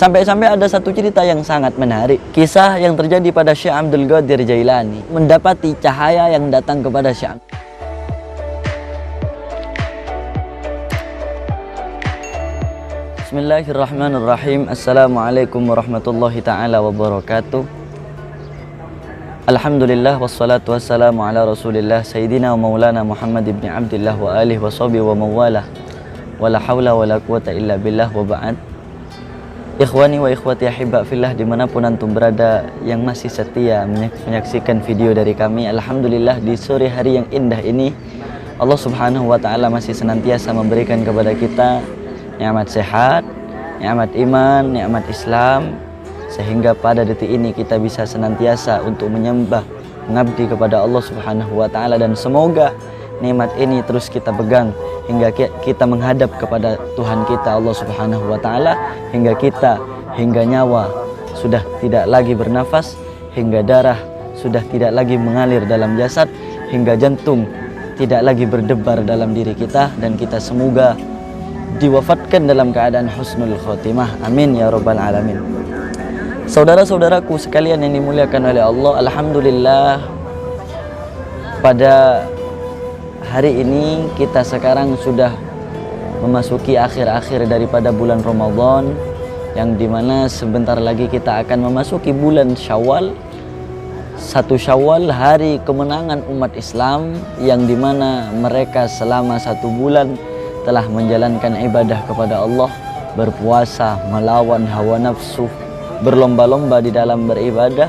Sampai-sampai ada satu cerita yang sangat menarik, kisah yang terjadi pada Syekh Abdul Qadir Jailani mendapati cahaya yang datang kepada Syekh. Bismillahirrahmanirrahim. Assalamualaikum warahmatullahi ta'ala wabarakatuh. Alhamdulillah wassalatu wassalamu ala rasulillah Sayyidina wa maulana Muhammad ibn Abdillah wa alihi wa sahbihi wa mawalah. Wala hawla wala quwata illa billah wa ba'd. Ikhwani wa ikhwati ahibba fillah, dimanapun antum berada yang masih setia menyaksikan video dari kami, alhamdulillah di sore hari yang indah ini Allah subhanahu wa ta'ala masih senantiasa memberikan kepada kita nikmat sehat, nikmat iman, nikmat Islam, sehingga pada detik ini kita bisa senantiasa untuk menyembah, mengabdi kepada Allah subhanahu wa ta'ala. Dan semoga nikmat ini terus kita pegang hingga kita menghadap kepada Tuhan kita Allah subhanahu wa ta'ala, hingga nyawa sudah tidak lagi bernafas, hingga darah sudah tidak lagi mengalir dalam jasad, hingga jantung tidak lagi berdebar dalam diri kita, dan kita semoga diwafatkan dalam keadaan husnul khotimah. Amin ya rabbal alamin. Saudara-saudaraku sekalian yang dimuliakan oleh Allah, alhamdulillah pada hari ini kita sekarang sudah memasuki akhir-akhir daripada bulan Ramadan, yang dimana sebentar lagi kita akan memasuki bulan Syawal. 1 Syawal, hari kemenangan umat Islam, yang dimana mereka selama 1 bulan telah menjalankan ibadah kepada Allah, berpuasa, melawan hawa nafsu, berlomba-lomba di dalam beribadah,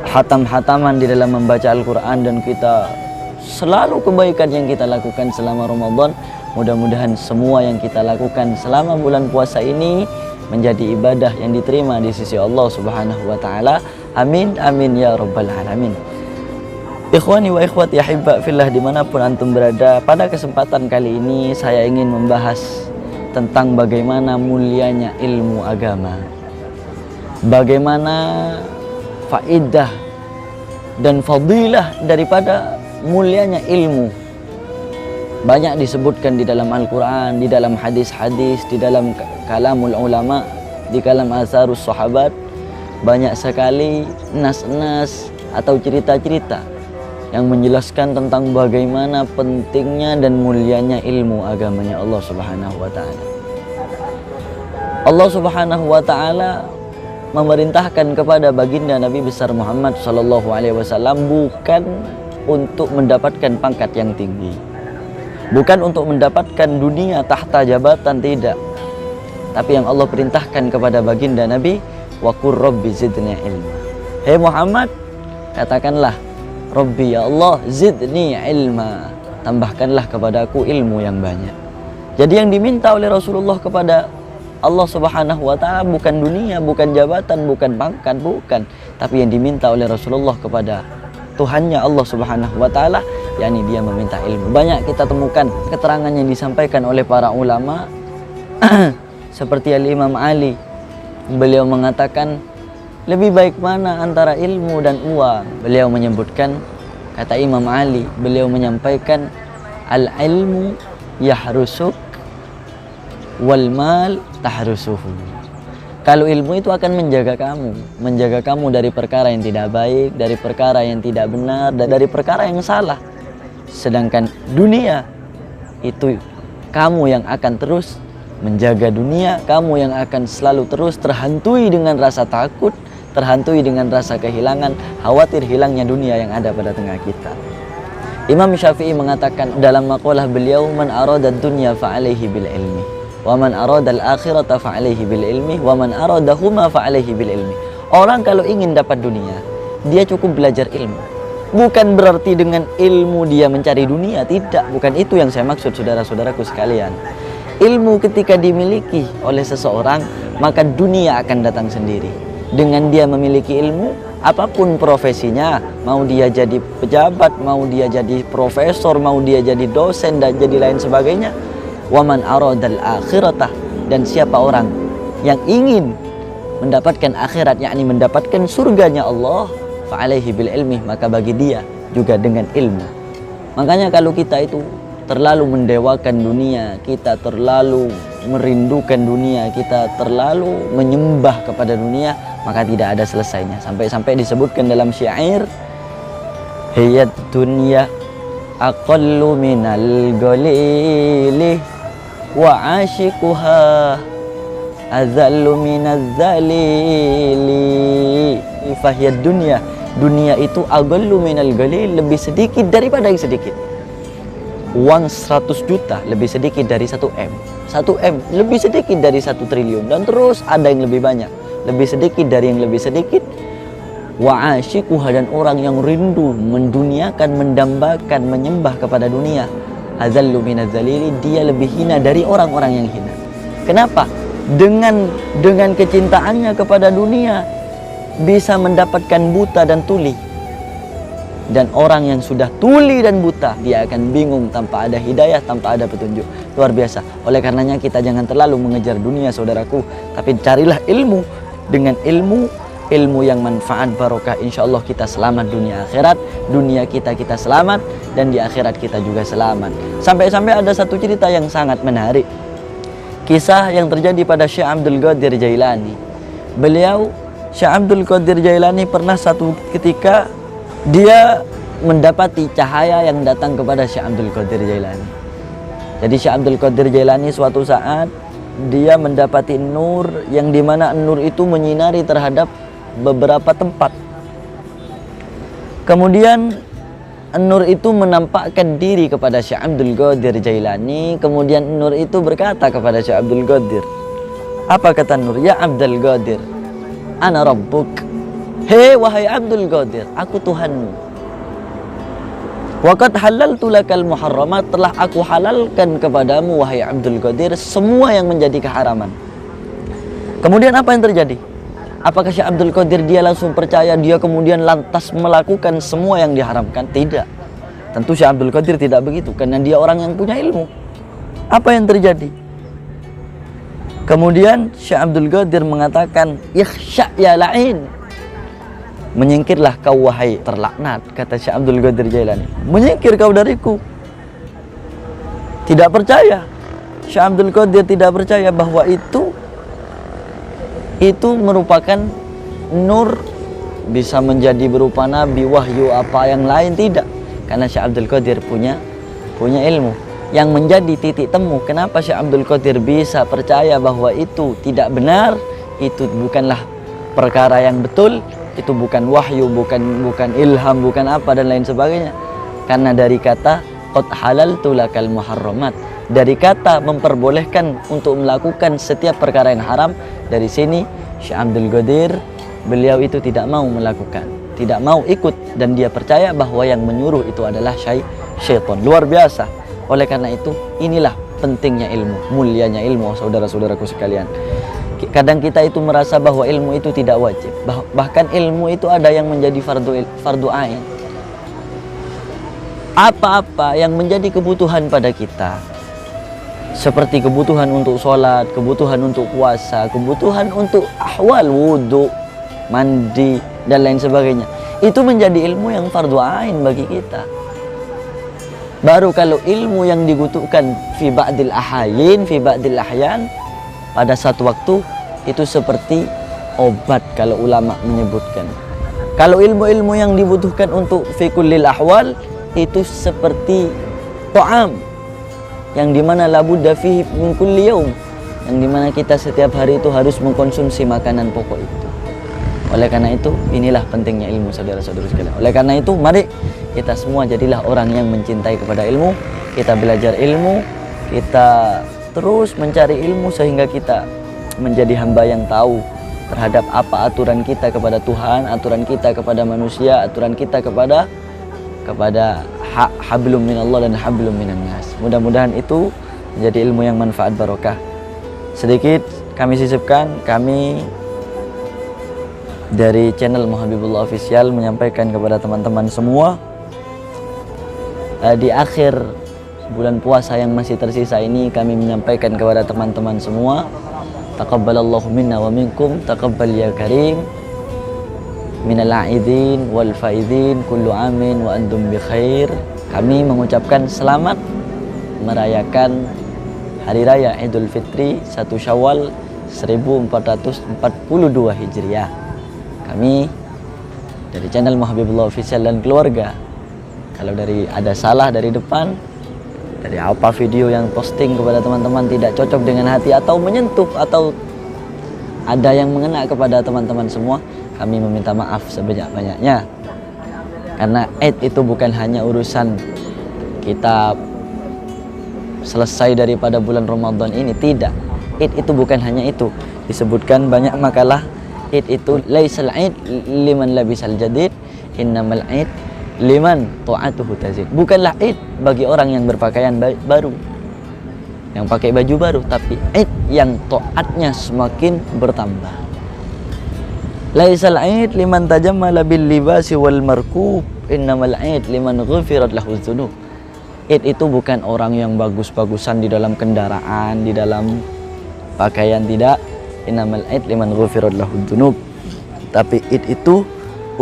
hatam-hataman di dalam membaca Al-Quran, dan kita selalu kebaikan yang kita lakukan selama Ramadan. Mudah-mudahan semua yang kita lakukan selama bulan puasa ini menjadi ibadah yang diterima di sisi Allah subhanahu wa ta'ala. Amin, amin ya rabbal alamin. Ikhwani wa ikhwati ahibba fillah, dimanapun antum berada, pada kesempatan kali ini saya ingin membahas tentang bagaimana mulianya ilmu agama, bagaimana faidah dan fadilah daripada mulianya ilmu. Banyak disebutkan di dalam Al-Quran, di dalam hadis-hadis, di dalam kalamul ulama, di kalam asarus sahabat. Banyak sekali nas-nas atau cerita-cerita yang menjelaskan tentang bagaimana pentingnya dan mulianya ilmu agamanya Allah subhanahu wa ta'ala. Allah subhanahu wa ta'ala memerintahkan kepada baginda Nabi besar Muhammad sallallahu alaihi wasallam bukan untuk mendapatkan pangkat yang tinggi, bukan untuk mendapatkan dunia tahta jabatan, tidak. Tapi yang Allah perintahkan kepada baginda Nabi, wa qur rabbi zidni ilma. Hei Muhammad, katakanlah, Rabbi ya Allah zidni ilma, tambahkanlah kepadaku ilmu yang banyak. Jadi yang diminta oleh Rasulullah kepada Allah subhanahu wa ta'ala bukan dunia, bukan jabatan, bukan pangkat, bukan. Tapi yang diminta oleh Rasulullah kepada Tuhannya Allah subhanahu wa ta'ala, yakni dia meminta ilmu. Banyak kita temukan keterangan yang disampaikan oleh para ulama seperti Al-Imam Ali. Beliau mengatakan, lebih baik mana antara ilmu dan uang? Beliau menyebutkan, kata Imam Ali, beliau menyampaikan, al-ilmu yahrusuk wal mal tahrusuhu. Kalau ilmu itu akan menjaga kamu dari perkara yang tidak baik, dari perkara yang tidak benar, dan dari perkara yang salah. Sedangkan dunia itu kamu yang akan terus menjaga dunia, kamu yang akan selalu terus terhantui dengan rasa takut, terhantui dengan rasa kehilangan, khawatir hilangnya dunia yang ada pada tengah kita. Imam Syafi'i mengatakan dalam maqalah beliau, man arada dunya fa'alaihi bil ilmi, wa man arada al-akhirata fa'alaihi bil ilmi, wa man aradahuma fa'alaihi bil ilmi. Orang kalau ingin dapat dunia, dia cukup belajar ilmu. Bukan berarti dengan ilmu dia mencari dunia, tidak. Bukan itu yang saya maksud, saudara-saudaraku sekalian. Ilmu ketika dimiliki oleh seseorang, maka dunia akan datang sendiri. Dengan dia memiliki ilmu, apapun profesinya, mau dia jadi pejabat, mau dia jadi profesor, mau dia jadi dosen, dan jadi lain sebagainya. Waman aradal akhirata, dan siapa orang yang ingin mendapatkan akhirat, yakni mendapatkan surganya Allah, fa'alaihi bil ilmi, maka bagi dia juga dengan ilmu. Makanya kalau kita itu terlalu mendewakan dunia, kita terlalu merindukan dunia, kita terlalu menyembah kepada dunia, maka tidak ada selesainya. Sampai-sampai disebutkan dalam syair, hiyad dunya aqallu minal ghalili wa ashiquha azallu minaz zalili. Fahiyad dunya, dunia itu aqallu minal ghalil, lebih sedikit daripada yang sedikit. Uang 100 juta lebih sedikit dari 1 M. 1 M lebih sedikit dari 1 triliun. Dan terus ada yang lebih banyak, lebih sedikit dari yang lebih sedikit. Wa asyiquha, dan orang yang rindu menduniakan, mendambakan, menyembah kepada dunia, azallu minaz zalili, dia lebih hina dari orang-orang yang hina. Kenapa? Dengan kecintaannya kepada dunia bisa mendapatkan buta dan tuli. Dan orang yang sudah tuli dan buta, dia akan bingung tanpa ada hidayah, tanpa ada petunjuk. Luar biasa. Oleh karenanya kita jangan terlalu mengejar dunia, saudaraku, tapi carilah ilmu. Dengan ilmu yang manfaat, barokah, insya Allah kita selamat dunia akhirat. Dunia kita selamat, dan di akhirat kita juga selamat. Sampai-sampai ada satu cerita yang sangat menarik, kisah yang terjadi pada Syekh Abdul Qadir Jailani. Beliau, Syekh Abdul Qadir Jailani, pernah satu ketika dia mendapati cahaya yang datang kepada Syekh Abdul Qadir Jailani. Jadi Syekh Abdul Qadir Jailani suatu saat dia mendapati nur, yang dimana nur itu menyinari terhadap beberapa tempat. Kemudian nur itu menampakkan diri kepada Syekh Abdul Qadir Jailani. Kemudian nur itu berkata kepada Syekh Abdul Qadir, apa kata nur? Ya Abdul Qadir, ana rabbuk. Hei wahai Abdul Qadir, aku Tuhanmu. Waqad halaltu lakal muharramat, telah aku halalkan kepadamu wahai Abdul Qadir semua yang menjadi keharaman. Kemudian apa yang terjadi? Apakah Syekh Abdul Qadir dia langsung percaya, dia kemudian lantas melakukan semua yang diharamkan? Tidak. Tentu Syekh Abdul Qadir tidak begitu, karena dia orang yang punya ilmu. Apa yang terjadi? Kemudian Syekh Abdul Qadir mengatakan, ikhsya ya la'in, menyingkirlah kau wahai terlaknat, kata Syekh Abdul Qadir Jailani. Menyingkir kau dariku. Tidak percaya. Syekh Abdul Qadir tidak percaya bahwa itu merupakan nur, bisa menjadi berupa nabi, wahyu, apa yang lain. Tidak. Karena Syekh Abdul Qadir punya ilmu. Yang menjadi titik temu kenapa Syekh Abdul Qadir bisa percaya bahwa itu tidak benar, itu bukanlah perkara yang betul, itu bukan wahyu, bukan ilham, bukan apa dan lain sebagainya. Karena dari kata qad halaltu lakal muharramat, dari kata memperbolehkan untuk melakukan setiap perkara yang haram. Dari sini Syekh Abdul Qadir, beliau itu tidak mau melakukan, tidak mau ikut, dan dia percaya bahwa yang menyuruh itu adalah syaitan. Luar biasa. Oleh karena itu, inilah pentingnya ilmu, mulianya ilmu, saudara-saudaraku sekalian. Kadang kita itu merasa bahwa ilmu itu tidak wajib, bahkan ilmu itu ada yang menjadi fardu ain. Apa-apa yang menjadi kebutuhan pada kita, seperti kebutuhan untuk sholat, kebutuhan untuk puasa, kebutuhan untuk ahwal wudu, mandi, dan lain sebagainya, itu menjadi ilmu yang fardu ain bagi kita. Baru kalau ilmu yang dibutuhkan fi ba'dil ahayin, fi ba'dil ahyan, pada satu waktu, itu seperti obat kalau ulama menyebutkan. Kalau ilmu-ilmu yang dibutuhkan untuk fi kullil ahwal, itu seperti ta'am, yang dimana labudda fihi min kulli yaum, yang dimana kita setiap hari itu harus mengkonsumsi makanan pokok itu. Oleh karena itu, inilah pentingnya ilmu, saudara-saudara sekalian. Oleh karena itu, mari kita semua jadilah orang yang mencintai kepada ilmu. Kita belajar ilmu, kita terus mencari ilmu sehingga kita menjadi hamba yang tahu terhadap apa aturan kita kepada Tuhan, aturan kita kepada manusia, aturan kita kepada hablum minallah dan hablum minan nas. Mudah-mudahan itu menjadi ilmu yang manfaat barokah. Sedikit kami sisipkan, kami dari channel Muhabibullah Official menyampaikan kepada teman-teman semua, di akhir bulan puasa yang masih tersisa ini, kami menyampaikan kepada teman-teman semua, taqabbalallahu minna wa minkum, taqabbal ya karim, minal a'idin wal faidin, kullu amin wa antum bi khair. Kami mengucapkan selamat merayakan Hari Raya Idul Fitri 1 Syawal 1442 Hijriah. Kami dari channel Muhabibullah Official dan keluarga, kalau dari ada salah dari depan, dari apa video yang posting kepada teman-teman tidak cocok dengan hati atau menyentuh atau ada yang mengena kepada teman-teman semua, kami meminta maaf sebanyak-banyaknya. Karena Eid itu bukan hanya urusan kita selesai daripada bulan Ramadan ini, tidak. Eid itu bukan hanya itu. Disebutkan banyak makalah, Eid itu laisal Eid liman labisal jadid, innamal Eid liman ta'atuhu tazid. Bukanlah Eid bagi orang yang berpakaian baru, yang pakai baju baru, tapi Eid yang taatnya semakin bertambah. Laisal Eid liman tajammala bil libasi wal markub, innamal Eid liman ghufirat lahu dzunub. Eid itu bukan orang yang bagus-bagusan di dalam kendaraan, di dalam pakaian, tidak. Innamal Eid liman ghufirat lahu dzunub. Tapi Eid itu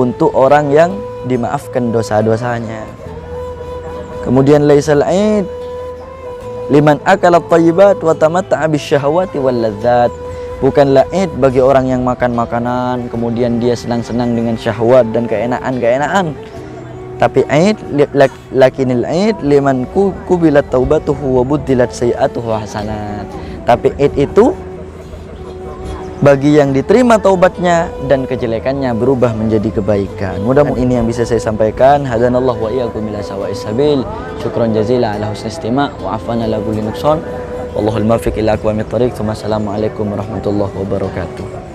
untuk orang yang dimaafkan dosa-dosanya. Kemudian laisal Eid liman akala thayyibat wa tamatta'a bisyahawati wal ladzat. Bukanlah Eid bagi orang yang makan makanan kemudian dia senang-senang dengan syahwat dan keenaan-keenaan. Tapi Eid lakinil Eid liman kubilat taubatuhu wa buddilat sayi'atuhu hasanat. Tapi Eid itu bagi yang diterima taubatnya dan kejelekannya berubah menjadi kebaikan. Mudah-mudahan ini yang bisa saya sampaikan. Hadanallahu wa iyyakum ila sawa'is sabil. Syukran jazila ala husni istima' wa afwana la kulli nuqsan. Wallahul muwaffiq ila aqwamit thoriq. Wassalamualaikum warahmatullahi wabarakatuh.